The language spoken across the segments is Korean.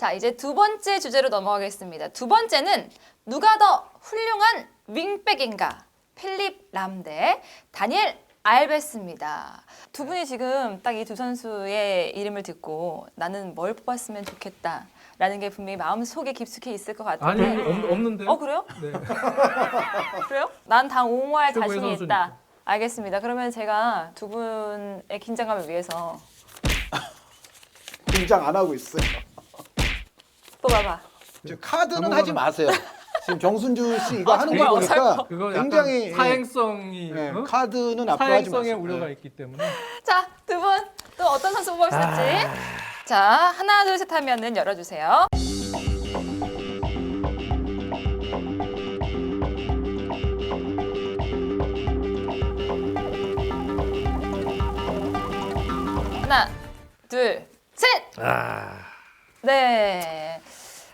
자, 이제 두 번째 주제로 넘어가겠습니다. 두 번째는 누가 더 훌륭한 윙백인가? 필립 람 대 다니엘 알베스입니다. 두 분이 지금 딱 이 두 선수의 이름을 듣고 나는 뭘 뽑았으면 좋겠다 라는 게 분명히 마음속에 깊숙이 있을 것 같은데. 아니 없는데요? 그래요? 네. 그래요? 난 당 옹호할 최고의 자신이 선수니까. 있다. 알겠습니다. 그러면 제가 두 분의 긴장감을 위해서 긴장 안 하고 있어요. 뽑아봐. 저 카드는 한번 하지 마세요. 지금 정순주 씨 이거 아, 하는 정말 거 보니까 어설퍼. 그거 굉장히 약간 사행성이 예, 어? 카드는 앞으로 하지 사행성의 마세요. 우려가 예. 있기 때문에. 자, 두 분 또 어떤 선수 뽑을 수 있을지. 자, 하나, 둘, 셋 하면은 열어주세요. 하나, 둘, 셋! 네.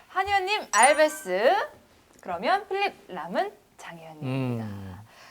한의원님 알베스. 그러면 필립 람은 장의원님입니다.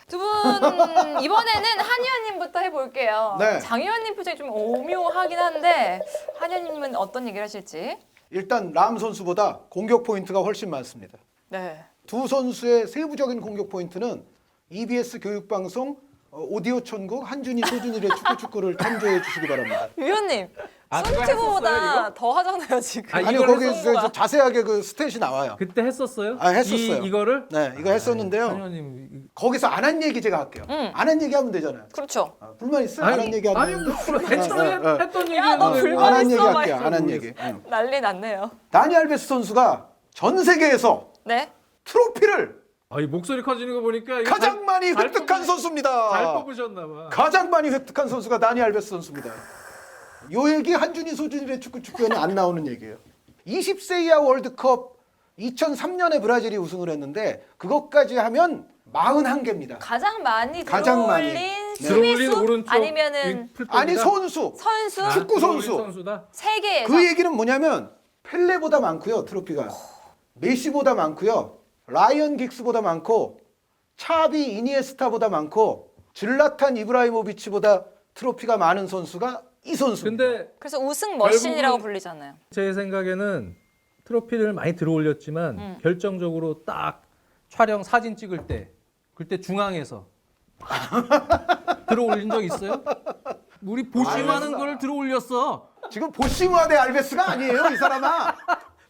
두 분 이번에는 한의원님부터 해볼게요. 네. 장의원님 표정이 좀 오묘하긴 한데 한의원님은 어떤 얘기를 하실지. 일단 람 선수보다 공격 포인트가 훨씬 많습니다. 네. 두 선수의 세부적인 공격 포인트는 EBS 교육방송 오디오 천국 한준희 소준일의 축구를 참조해 주시기 바랍니다. 위원님, 아, 그거 손튜브보다 했었어요, 더 하잖아요 지금. 아, 아니 이걸 거기 했었구나. 자세하게 그 스탯이 나와요. 그때 했었어요? 아, 했었어요. 이거를? 네, 이거 했었는데요. 한의원님 거기서 안 한 얘기 제가 할게요. 안 한 얘기 하면 되잖아요. 그렇죠. 불만 있어요? 안 한 얘기 아니 하면 뭐 괜찮아요. 네, 네. 했던 얘기. 야, 너 불만 안 한 있어, 얘기 할게요. 막 안 한 얘기. 난리 났네요. 다니 알베스 선수가 전 세계에서 네. 트로피를 아이 목소리 커지는 거 보니까 이거 가장 많이 잘 획득한 선수입니다. 잘 뽑으셨나 봐. 가장 많이 획득한 선수가 다니 알베스 선수입니다. 요 얘기 한준희 소준일의 축구연에 안 나오는 얘기예요. 20세 이하 월드컵 2003년에 브라질이 우승을 했는데 그것까지 하면 41개입니다. 가장 많이 가장 많이. 들어올린 네. 들어올린 수비수 오른쪽 아니면은 아니 선수 선수 축구 선수. 들어올린 선수다. 세계에서 그 얘기는 뭐냐면 펠레보다 많고요. 트로피가. 메시보다 많고요. 라이언 긱스보다 많고 차비 이니에스타보다 많고 질라탄 이브라이모비치보다 트로피가 많은 선수가 이 선수입니다. 근데 그래서 우승 머신이라고 결국은- 불리잖아요. 제 생각에는 트로피를 많이 들어올렸지만 결정적으로 딱 촬영 사진 찍을 때 그때 중앙에서 들어올린 적 있어요? 우리 보시하는 걸 들어올렸어. 지금 보시마 대 알베스가 아니에요, 이 사람아.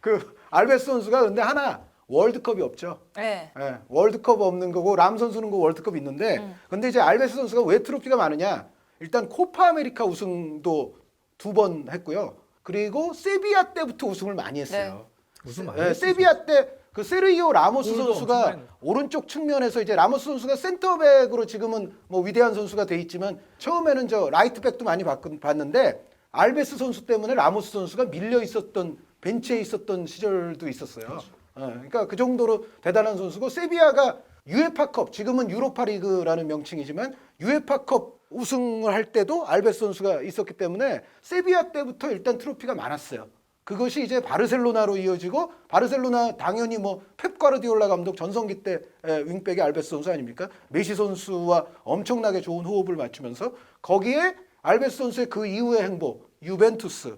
그 알베스 선수가 근데 하나 월드컵이 없죠. 네. 예, 월드컵 없는 거고 람 선수는 그 월드컵 있는데 근데 이제 알베스 선수가 왜 트로피가 많으냐? 일단 코파 아메리카 우승도 2번 했고요. 그리고 세비야 때부터 우승을 많이 했어요. 무슨 말이야? 예, 세비야 때 그 세르히오 라모스 골도 엄청 선수가 많이 오른쪽 측면에서 이제 라모스 선수가 센터백으로 지금은 뭐 위대한 선수가 돼 있지만 처음에는 저 라이트백도 많이 봤는데 알베스 선수 때문에 라모스 선수가 밀려 있었던 벤치에 있었던 시절도 있었어요. 그러니까 그 정도로 대단한 선수고 세비야가 유에파컵 지금은 유로파리그라는 명칭이지만 유에파컵 우승을 할 때도 알베스 선수가 있었기 때문에 세비야 때부터 일단 트로피가 많았어요. 그것이 이제 바르셀로나로 이어지고 바르셀로나 당연히 뭐 펩 과르디올라 감독 전성기 때 윙백의 알베스 선수 아닙니까? 메시 선수와 엄청나게 좋은 호흡을 맞추면서 거기에 알베스 선수의 그 이후의 행보 유벤투스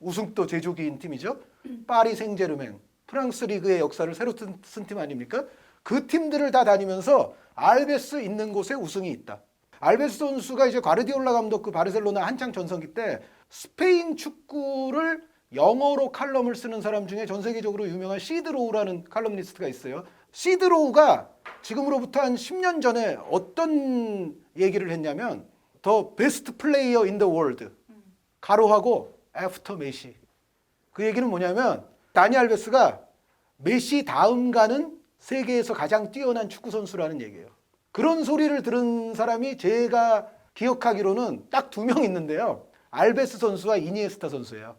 우승도 제조기인 팀이죠. 파리 생제르맹 프랑스 리그의 역사를 새로 쓴 팀 아닙니까? 그 팀들을 다 다니면서 알베스 있는 곳에 우승이 있다. 알베스 선수가 이제 과르디올라 감독 그 바르셀로나 한창 전성기 때 스페인 축구를 영어로 칼럼을 쓰는 사람 중에 전 세계적으로 유명한 시드로우라는 칼럼니스트가 있어요. 시드로우가 지금으로부터 한 10년 전에 어떤 얘기를 했냐면 The best player in the world 가로하고 after 메시. 그 얘기는 뭐냐면 다니 알베스가 메시 다음 가는 세계에서 가장 뛰어난 축구 선수라는 얘기예요. 그런 소리를 들은 사람이 제가 기억하기로는 딱 2명 있는데요. 알베스 선수와 이니에스타 선수예요.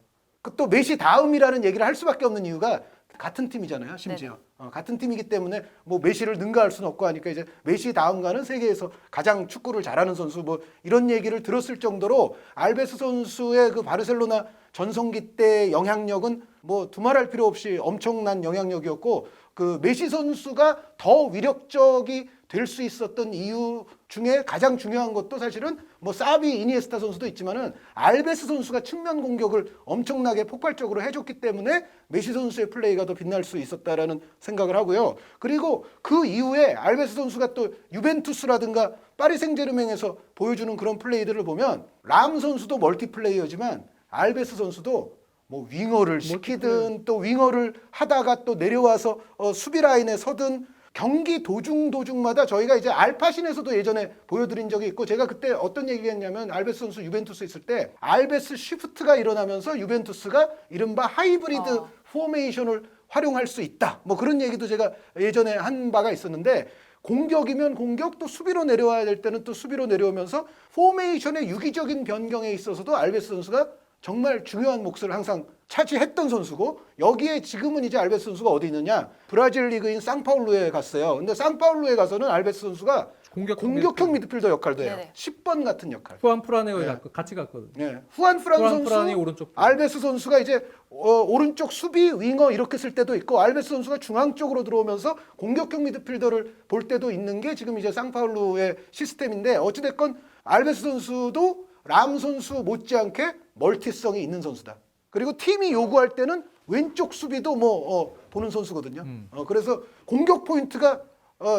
또 메시 다음이라는 얘기를 할 수밖에 없는 이유가 같은 팀이잖아요. 심지어 같은 팀이기 때문에 뭐 메시를 능가할 수는 없고 하니까 이제 메시 다음 가는 세계에서 가장 축구를 잘하는 선수 뭐 이런 얘기를 들었을 정도로 알베스 선수의 그 바르셀로나 전성기 때 영향력은 뭐 두말할 필요 없이 엄청난 영향력이었고 그 메시 선수가 더 위력적이 될 수 있었던 이유 중에 가장 중요한 것도 사실은 뭐 사비, 이니에스타 선수도 있지만은 알베스 선수가 측면 공격을 엄청나게 폭발적으로 해줬기 때문에 메시 선수의 플레이가 더 빛날 수 있었다라는 생각을 하고요. 그리고 그 이후에 알베스 선수가 또 유벤투스라든가 파리 생제르맹에서 보여주는 그런 플레이들을 보면 람 선수도 멀티플레이어지만 알베스 선수도 뭐 윙어를 시키든 또 윙어를 하다가 또 내려와서 수비 라인에 서든 경기 도중마다 저희가 이제 알파신에서도 예전에 보여드린 적이 있고 제가 그때 어떤 얘기했냐면 알베스 선수 유벤투스 있을 때 알베스 쉬프트가 일어나면서 유벤투스가 이른바 하이브리드 포메이션을 활용할 수 있다. 뭐 그런 얘기도 제가 예전에 한 바가 있었는데 공격이면 공격 또 수비로 내려와야 될 때는 또 수비로 내려오면서 포메이션의 유기적인 변경에 있어서도 알베스 선수가 정말 중요한 몫을 항상 차지했던 선수고 여기에 지금은 이제 알베스 선수가 어디 있느냐 브라질 리그인 상파울루에 갔어요. 근데 상파울루에 가서는 알베스 선수가 공격형 미드필더 역할도 해요. 네네. 10번 같은 역할. 후안 프라네가 네. 같이 갔거든요. 네. 후안 프란 후안 선수, 프란이 오른쪽 알베스 선수가 이제 오른쪽 수비 윙어 이렇게 쓸 때도 있고 알베스 선수가 중앙 쪽으로 들어오면서 공격형 미드필더를 볼 때도 있는 게 지금 이제 상파울루의 시스템인데 어찌됐건 알베스 선수도 람 선수 못지않게 멀티성이 있는 선수다. 그리고 팀이 요구할 때는 왼쪽 수비도 보는 선수거든요. 그래서 공격 포인트가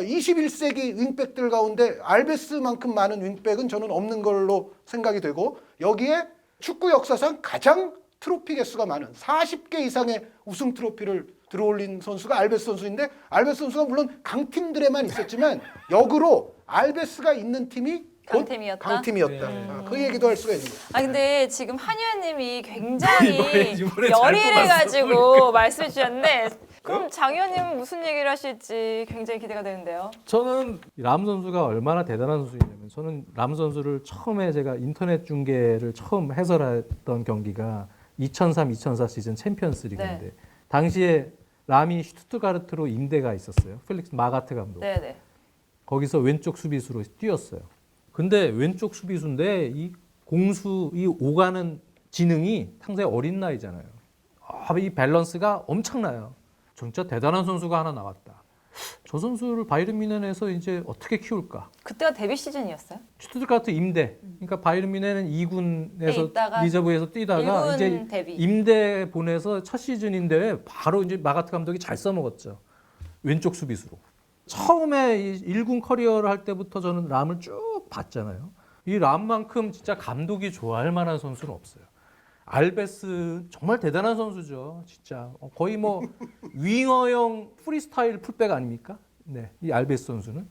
21세기 윙백들 가운데 알베스만큼 많은 윙백은 저는 없는 걸로 생각이 되고 여기에 축구 역사상 가장 트로피 개수가 많은 40개 이상의 우승 트로피를 들어올린 선수가 알베스 선수인데 알베스 선수가 물론 강팀들에만 있었지만 역으로 알베스가 있는 팀이 곧 강팀이었다. 네. 그 얘기도 할 수가 있는 거예요. 아 근데 지금 한의원님이 굉장히 이번에 잘 열일해가지고 말씀해 주셨는데 그럼 장 의원님은 무슨 얘기를 하실지 굉장히 기대가 되는데요. 저는 람 선수가 얼마나 대단한 선수이냐면 저는 람 선수를 처음에 제가 인터넷 중계를 처음 해설했던 경기가 2003-2004 시즌 챔피언스 리그인데 네. 당시에 람이 슈투트가르트로 임대가 있었어요. 펠릭스 마가트 감독. 네네. 거기서 왼쪽 수비수로 뛰었어요. 근데 왼쪽 수비수인데 이 공수 이 오가는 지능이 상당히 어린 나이잖아요. 이 밸런스가 엄청나요. 진짜 대단한 선수가 하나 나왔다. 저 선수를 바이에른 뮌헨에서 이제 어떻게 키울까? 그때가 데뷔 시즌이었어요? 슈투트가르트 임대. 그러니까 바이에른 뮌헨은 2군에서 있다가 리저브에서 뛰다가 1군 이제 데뷔. 임대 보내서 첫 시즌인데 바로 이제 마가트 감독이 잘 써먹었죠. 왼쪽 수비수로. 처음에 이 1군 커리어를 할 때부터 저는 람을 쭉 봤잖아요. 이 람만큼 진짜 감독이 좋아할 만한 선수는 없어요. 알베스 정말 대단한 선수죠. 진짜 거의 뭐 윙어형 프리스타일 풀백 아닙니까? 네, 이 알베스 선수는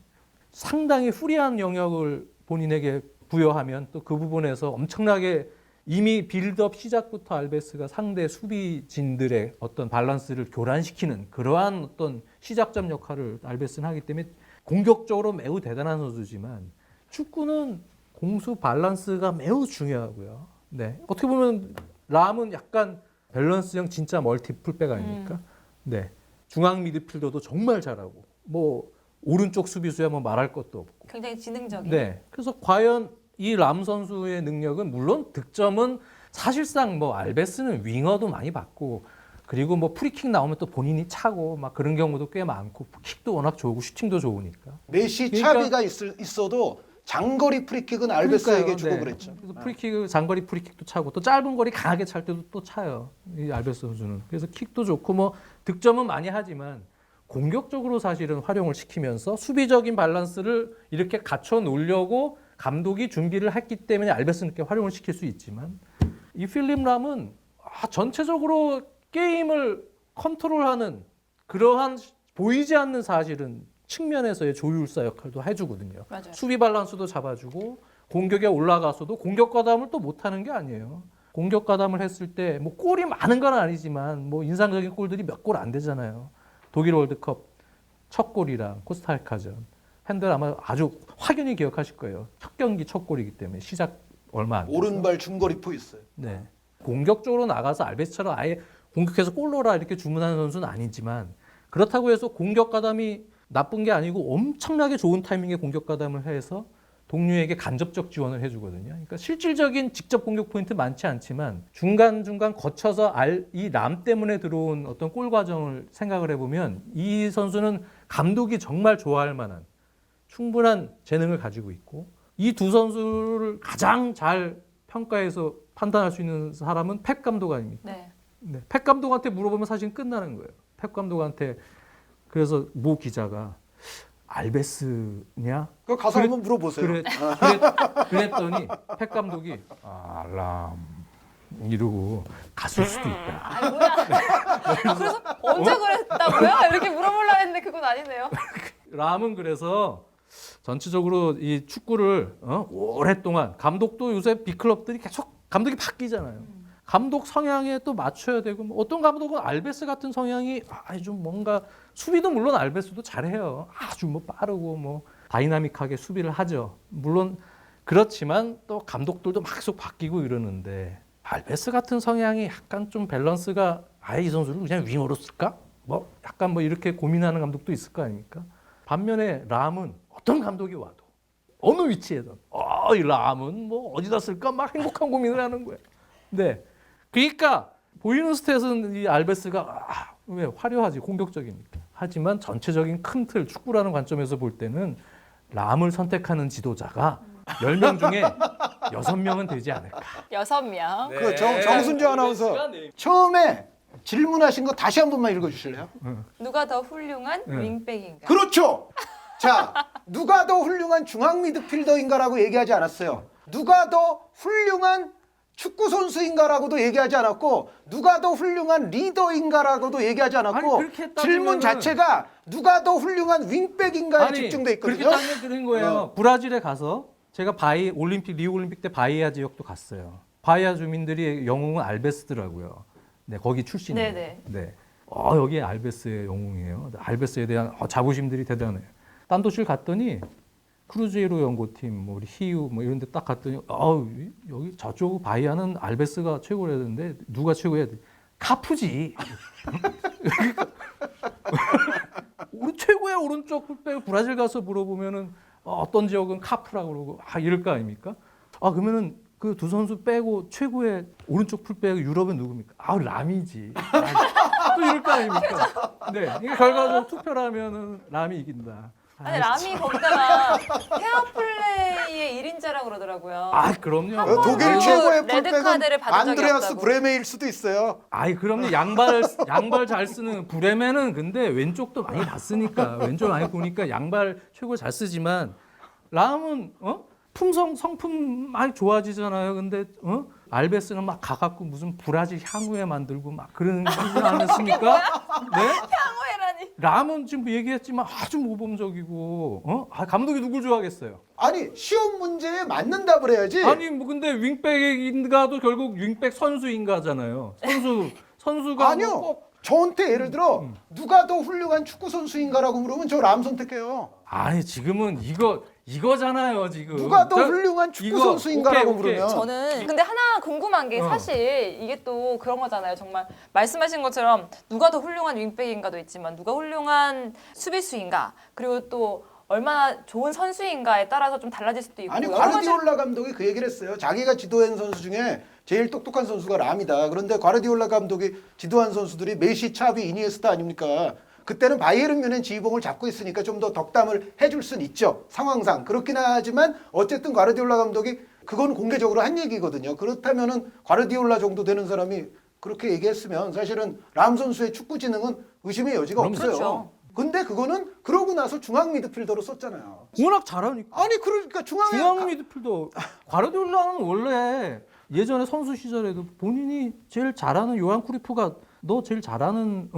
상당히 프리한 영역을 본인에게 부여하면 또 그 부분에서 엄청나게 이미 빌드업 시작부터 알베스가 상대 수비진들의 어떤 밸런스를 교란시키는 그러한 어떤 시작점 역할을 알베스는 하기 때문에 공격적으로 매우 대단한 선수지만 축구는 공수 밸런스가 매우 중요하고요. 네. 어떻게 보면 람은 약간 밸런스형 진짜 멀티 풀백 아닙니까? 네. 중앙 미드필더도 정말 잘하고 뭐 오른쪽 수비수야 뭐 말할 것도 없고. 굉장히 지능적인. 네. 그래서 과연 이 람 선수의 능력은 물론 득점은 사실상 뭐 알베스는 윙어도 많이 받고 그리고 뭐 프리킥 나오면 또 본인이 차고 막 그런 경우도 꽤 많고 킥도 워낙 좋고 슈팅도 좋으니까. 메시 그러니까- 차비가 있어도 장거리 프리킥은 알베스에게 주고 네. 그랬죠. 그래서 프리킥 장거리 프리킥도 차고 또 짧은 거리 강하게 찰 때도 또 차요. 이 알베스 선수는. 그래서 킥도 좋고 뭐 득점은 많이 하지만 공격적으로 사실은 활용을 시키면서 수비적인 밸런스를 이렇게 갖춰 놓으려고 감독이 준비를 했기 때문에 알베스는 이렇게 활용을 시킬 수 있지만 이 필립 람은 전체적으로 게임을 컨트롤하는 그러한 보이지 않는 사실은 측면에서의 조율사 역할도 해주거든요. 맞아요. 수비 밸런스도 잡아주고 공격에 올라가서도 공격 가담을 또 못하는 게 아니에요. 공격 가담을 했을 때 뭐 골이 많은 건 아니지만 뭐 인상적인 골들이 몇 골 안 되잖아요. 독일 월드컵 첫 골이랑 코스타리카전. 팬들 아마 아주 확연히 기억하실 거예요. 첫 경기 첫 골이기 때문에 시작 얼마 안 돼서. 오른발 중거리 포 있어요. 네. 공격적으로 나가서 알베스처럼 아예 공격해서 골 넣어라 이렇게 주문하는 선수는 아니지만 그렇다고 해서 공격 가담이 나쁜 게 아니고 엄청나게 좋은 타이밍에 공격 가담을 해서 동료에게 간접적 지원을 해주거든요. 그러니까 실질적인 직접 공격 포인트 많지 않지만 중간중간 거쳐서 이 람 때문에 들어온 어떤 골 과정을 생각을 해보면 이 선수는 감독이 정말 좋아할 만한 충분한 재능을 가지고 있고 이 두 선수를 가장 잘 평가해서 판단할 수 있는 사람은 펩 감독 아닙니까? 네. 네, 펩 감독한테 물어보면 사실 끝나는 거예요. 펩 감독한테 그래서 모 기자가 알베스냐? 그 가서 한번 물어보세요. 그랬더니 펩 감독이 람 이러고 갔을 수도 있다. 아니 뭐야? 그래서 언제 그랬다고요? 이렇게 물어보려고 했는데 그건 아니네요. 람은 그래서 전체적으로 이 축구를 오랫동안 감독도 요새 빅클럽들이 계속 감독이 바뀌잖아요. 감독 성향에 또 맞춰야 되고 뭐 어떤 감독은 알베스 같은 성향이 좀 뭔가 수비도 물론 알베스도 잘해요. 아주 뭐 빠르고 뭐 다이나믹하게 수비를 하죠. 물론 그렇지만 또 감독들도 막 계속 바뀌고 이러는데 알베스 같은 성향이 약간 좀 밸런스가 이 선수를 그냥 윙어로 쓸까? 뭐 약간 뭐 이렇게 고민하는 감독도 있을 거 아닙니까? 반면에 람은 어떤 감독이 와도 어느 위치에든 이 람은 뭐 어디다 쓸까 막 행복한 고민을 하는 거예요. 네. 그러니까 보이는 스탯은 이 알베스가 왜 화려하지 공격적이니까. 하지만 전체적인 큰 틀 축구라는 관점에서 볼 때는 람을 선택하는 지도자가 10명 중에 6명은 되지 않을까. 6명. 그 정순주 아나운서 처음에 질문하신 거 다시 한 번만 읽어주실래요? 누가 더 훌륭한 네. 윙백인가? 그렇죠. 자, 누가 더 훌륭한 중앙 미드필더인가라고 얘기하지 않았어요. 누가 더 훌륭한 축구 선수인가라고도 얘기하지 않았고 누가 더 훌륭한 리더인가라고도 얘기하지 않았고 아니, 그렇게 따지면은- 질문 자체가 누가 더 훌륭한 윙백인가에 집중돼 있거든요. 그렇게 따지면 그런 거예요. 브라질에 가서 제가 리우 올림픽 때 바이아 지역도 갔어요. 바이아 주민들이 영웅은 알베스더라고요. 네, 거기 출신이에요. 네네. 네. 여기 알베스의 영웅이에요. 알베스에 대한 자부심들이 대단해요. 딴 도시를 갔더니 크루제이로 연고팀, 뭐 우리 히유 뭐 이런 데 딱 갔더니 여기 저쪽 바이아는 알베스가 최고라는데 누가 최고야? 카푸지. 우리 최고의 오른쪽 풀백 브라질 가서 물어보면은 어떤 지역은 카프라고 그러고 이럴 거 아닙니까? 그러면은 그 두 선수 빼고 최고의 오른쪽 풀백 유럽은 누굽니까? 람이지. 또 이럴 거 아닙니까? 네, 이게 결과적으로 투표를 하면은 람이 이긴다. 아니 람이 거기다가 페어플레이의 1인자라고 그러더라고요. 그럼요. 독일 아, 최고의 레드 풀백은 카드를 받은 적이 안드레아스 없다고. 브레메일 수도 있어요. 그럼요. 양발 잘 쓰는 브레멘은 근데 왼쪽도 많이 봤으니까 왼쪽 많이 보니까 양발 최고 잘 쓰지만 람은 성품 많이 좋아지잖아요. 근데 알베스는 막 가갖고 무슨 브라질 향후에 만들고 막 그런 거 아니었습니까? 네? 향후회라니. 람은 지금 얘기했지만 아주 모범적이고 감독이 누굴 좋아하겠어요? 아니 시험 문제에 맞는 답을 해야지. 아니 뭐 근데 윙백인가도 결국 윙백 선수인가잖아요. 선수가 아니요. 뭐 꼭 저한테 예를 들어 누가 더 훌륭한 축구 선수인가라고 물으면 저 람 선택해요. 지금은 이거잖아요 지금. 누가 더 훌륭한 축구 선수인가라고 오케이. 물으면 저는 근데 하나 궁금한 게 사실 이게 또 그런 거잖아요. 정말 말씀하신 것처럼 누가 더 훌륭한 윙백인가도 있지만 누가 훌륭한 수비수인가 그리고 또 얼마나 좋은 선수인가에 따라서 좀 달라질 수도 있고 아니 여러 가지- 과르디올라 감독이 그 얘기를 했어요. 자기가 지도한 선수 중에 제일 똑똑한 선수가 람이다. 그런데 과르디올라 감독이 지도한 선수들이 메시, 차비, 이니에스타 아닙니까? 그때는 바이에른 뮌헨 지휘봉을 잡고 있으니까 좀 더 덕담을 해줄 수는 있죠. 상황상. 그렇긴 하지만 어쨌든 과르디올라 감독이 그건 공개적으로 한 얘기거든요. 그렇다면은 과르디올라 정도 되는 사람이 그렇게 얘기했으면 사실은 람 선수의 축구 지능은 의심의 여지가 그럼 없어요. 그렇죠. 근데 그거는 그러고 나서 중앙 미드필더로 썼잖아요. 워낙 잘하니까. 아니 그러니까 중앙 미드필더 과르디올라는 원래 예전에 선수 시절에도 본인이 제일 잘하는 요한 크루이프가 너 제일 잘하는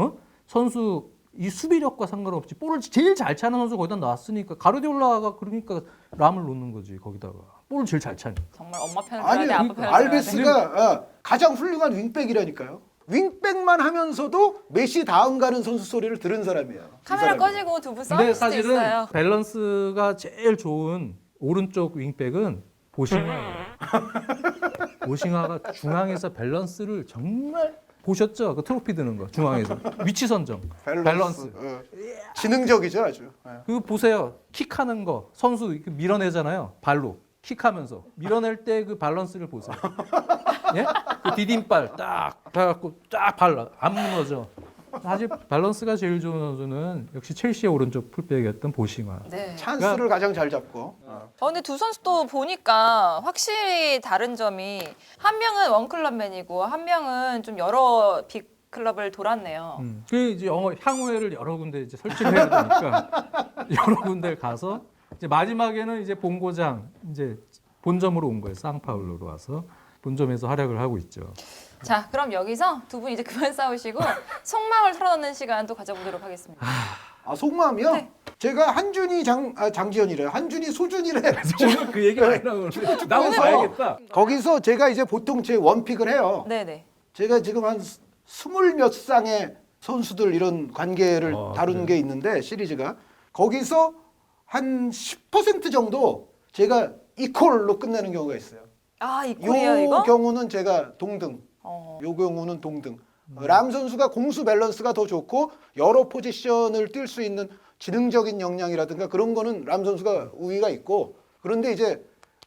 선수 이 수비력과 상관없이 볼을 제일 잘 차는 선수 거기다 놨으니까 과르디올라가 그러니까 람을 놓는 거지 거기다가 볼을 제일 잘 차니. 정말 엄마 편을 아니 들어야 돼 아빠 편을 들어야 돼. 알베스가 가장 훌륭한 윙백이라니까요. 윙백만 하면서도 메시 다음 가는 선수 소리를 들은 사람이에요. 이 카메라 사람이. 꺼지고 두 분 근데 싸울 수도 사실은 있어요. 밸런스가 제일 좋은 오른쪽 윙백은 보싱하예요. 보싱하가 중앙에서 밸런스를 정말 보셨죠? 그 트로피 드는 거 중앙에서 위치 선정, 밸런스. 지능적이죠 아주. 그 보세요. 킥하는 거 선수 이렇게 밀어내잖아요. 발로 킥하면서 밀어낼 때 그 밸런스를 보세요. 예? 그 디딤발 딱 해갖고 쫙 발라 안 무너져. 사실 밸런스가 제일 좋은 선수는 역시 첼시의 오른쪽 풀백이었던 보싱화. 네. 찬스를 가장 잘 잡고. 근데 두 선수 또 보니까 확실히 다른 점이 한 명은 원클럽맨이고 한 명은 좀 여러 빅 클럽을 돌았네요. 그 이제 향후회를 여러 군데 이제 설치를 해야 되니까 여러 군데 가서 이제 마지막에는 이제 본고장 이제 본점으로 온 거예요. 상파울로로 와서 본점에서 활약을 하고 있죠. 자, 그럼 여기서 두 분 이제 그만 싸우시고 속마음을 털어놓는 시간도 가져보도록 하겠습니다. 아 속마음이요? 네. 제가 한준이 장지현이래요. 한준이 소준이래. 오늘 그 얘기 많이 나오는데 나도 봐야겠다. 거기서 제가 이제 보통 제 원픽을 해요. 네네. 제가 지금 한 20몇 쌍의 선수들 이런 관계를 다룬 게 있는데 시리즈가 거기서 한 10% 정도 제가 이퀄로 끝내는 경우가 있어요. 아, 이 꼴이에요 이거? 경우는 제가 동등. 요 경우는 동등. 람 선수가 공수 밸런스가 더 좋고 여러 포지션을 뛸 수 있는 지능적인 역량이라든가 그런 거는 람 선수가 우위가 있고 그런데 이제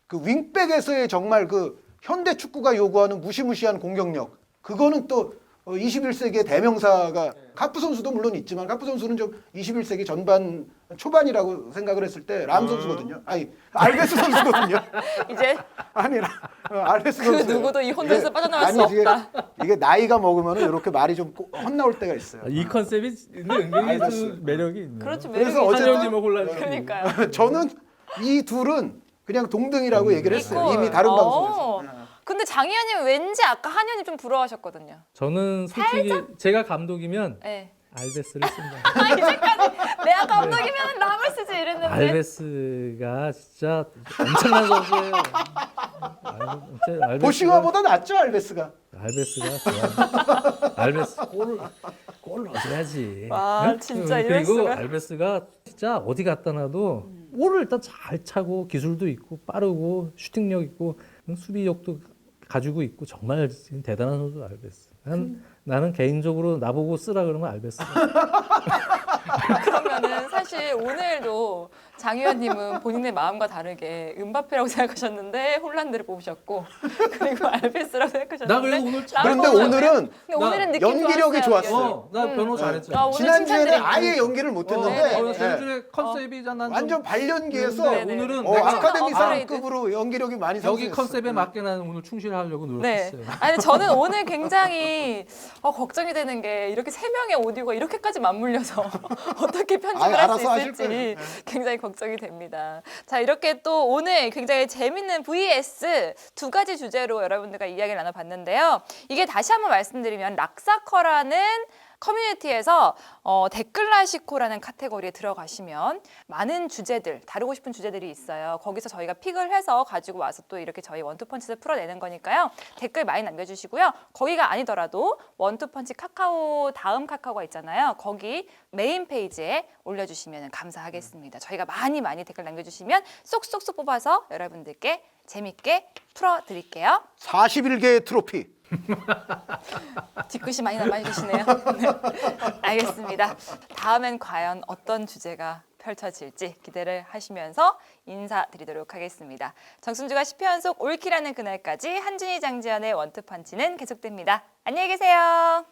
그 윙백에서의 정말 그 현대 축구가 요구하는 무시무시한 공격력 그거는 또 21세기의 대명사가 카프 선수도 물론 있지만 카프 선수는 좀 21세기 전반 초반이라고 생각을 했을 때 람 선수거든요. 아니 알베스 선수거든요. 이제 아니라 알베스 그 선수. 누구도 이 혼돈에서 빠져나갈 수 이게, 없다. 이게 나이가 먹으면 이렇게 말이 좀 헛나올 때가 있어요. 이 컨셉이 은근히 좀 매력이 있네요. 그렇죠. 그래서 매력이 어쨌든- 한영님을 골라. 그러니까요. 저는 이 둘은 그냥 동등이라고 얘기를 했어요. 이퀄. 이미 다른 어. 방송에서. 근데 장희연님 왠지 아까 한현이 좀 부러워하셨거든요. 저는 솔직히 제가 감독이면 네. 알베스를 씁니다. 아, 이제까지 내가 감독이면 람을 쓰지 이랬는데. 알베스가 진짜 엄청난 선수예요. 보싱어보다 낫죠 알베스가. 알베스가 좋아. 알베스 골 넣어줘야지. 와, 진짜 이럴 그리고 수가. 알베스가 진짜 어디 갖다 놔도 골을 일단 잘 차고 기술도 있고 빠르고 슈팅력 있고 수비력도 가지고 있고 정말 대단한 선수 알베스. 나는 개인적으로 나보고 쓰라 그러면 알베스. 그러면은 사실 오늘도 장희연님은 본인의 마음과 다르게 음바페라고 생각하셨는데 홀란드를 뽑으셨고 그리고 알베스라고 생각하셨는데 나 그래서 오늘 그런데 람을 오늘은 근데 오늘은 느낌 연기력이 좋았어요. 좋았어요. 나 변호 아, 잘했잖아. 오늘 지난주에는 칭찬드립니다. 아예 연기를 못했는데 네. 오늘 전주에 컨셉이잖아. 완전 발연기에서 네, 네. 오늘은 어, 내가 아카데미상급으로 연기력이 많이 여기 상승했어요. 컨셉에 맞게 나는 오늘 충실하려고 네. 노력했어요. 아니 저는 오늘 굉장히 걱정이 되는 게 이렇게 세 명의 오디오가 이렇게까지 맞물려서 어떻게 편집을 아니, 할 수 알아서 하실 있을지 거예요. 굉장히 걱정이 됩니다. 자 이렇게 또 오늘 굉장히 재밌는 VS 두 가지 주제로 여러분들과 이야기를 나눠봤는데요. 이게 다시 한번 말씀드리면 락사커라는 커뮤니티에서 댓글라시코라는 카테고리에 들어가시면 많은 주제들, 다루고 싶은 주제들이 있어요. 거기서 저희가 픽을 해서 가지고 와서 또 이렇게 저희 원투펀치를 풀어내는 거니까요. 댓글 많이 남겨주시고요. 거기가 아니더라도 원투펀치 카카오 다음 카카오가 있잖아요. 거기 메인 페이지에 올려주시면 감사하겠습니다. 저희가 많이 댓글 남겨주시면 쏙쏙쏙 뽑아서 여러분들께 재밌게 풀어드릴게요. 41개의 트로피. 뒤끝이 많이 남아주시네요. 네. 알겠습니다. 다음엔 과연 어떤 주제가 펼쳐질지 기대를 하시면서 인사드리도록 하겠습니다. 정순주가 10회 연속 올킬하는 그날까지 한준희 장지연의 원투펀치는 계속됩니다. 안녕히 계세요.